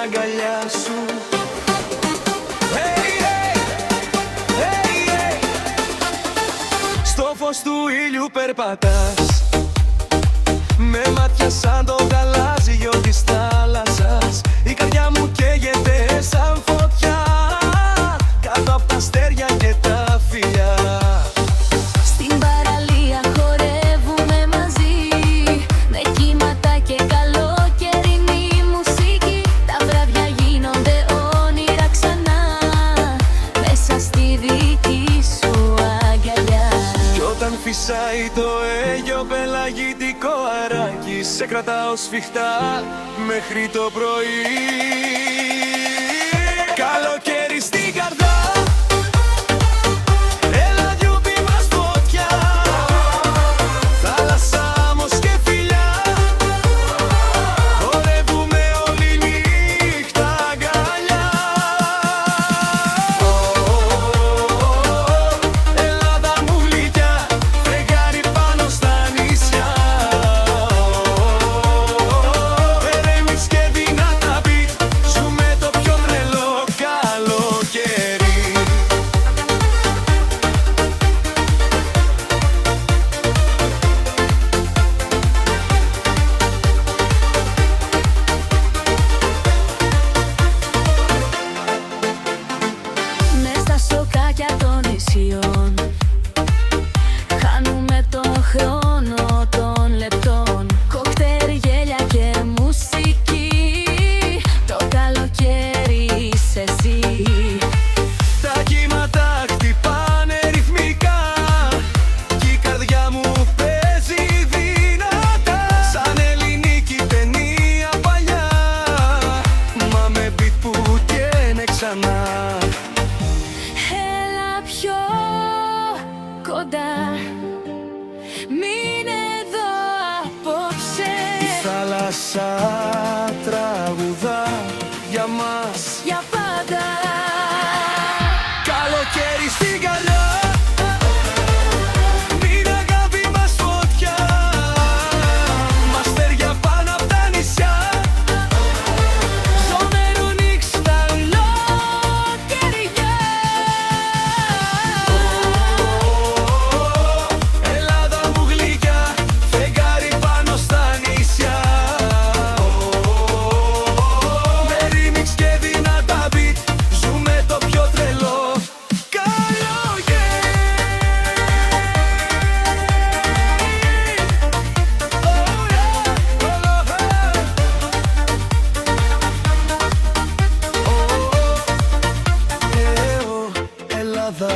αγκαλιά σου. Hey, hey, hey, hey. Στο φως του ήλιου περπατάς, με μάτια σαν το γαλάζιο της θάλασσας. Η καρδιά μου καίγεται σαν φωτιά κάτω απ' τα αστέρια και τα φιλιά. Στην παραλία χορεύουμε μαζί, με κύματα και καλοκαιρινή μουσική. Τα βράδια γίνονται όνειρα ξανά, μέσα στη δική σου αγκαλιά. Κι όταν φυσάει το αίγιο πελαγητικό αράκι, σε κρατάω σφιχτά μέχρι το πρωί. Καλοκαίρι στην καρδιά, έλα διούπι μας φωτιά. Θάλασσα, άμμος και φιλιά, χορεύουμε όλη νύχτα αγκαλιά. Ελλάδα μου γλυκιά, φεγγάρι πάνω στα νησιά. Ερέμεις και δυνατά beat, ζούμε το πιο τρελό καλοκαίρι. Μες στα σοκάκια των νησιών χάνουμε το χρόνο των λεπτών. Κοκτέιλ, γέλια και μουσική, το καλοκαίρι είσαι εσύ. Τα κύματα χτυπάνε ρυθμικά κι η καρδιά μου παίζει δυνατά, σαν ελληνική ταινία παλιά, μα με beat που καίνε ξανά. Έλα πιο κοντά, μείνε εδώ απόψε. Η θάλασσα τραγουδά για μας Για πάντα. καλοκαίρι στην καρδιά. Μην αγάπη μας φωτιά, μα αστέρια πάνω απ' τα νησιά. Ζώμερο νύχτα ολόκαιριά. Ελλάδα μου γλυκιά, φεγγάρι πάνω στα νησιά. Με remix και δυνατά beat, ζούμε το πιο τρελό καλοκαίρι. Ελλάδα.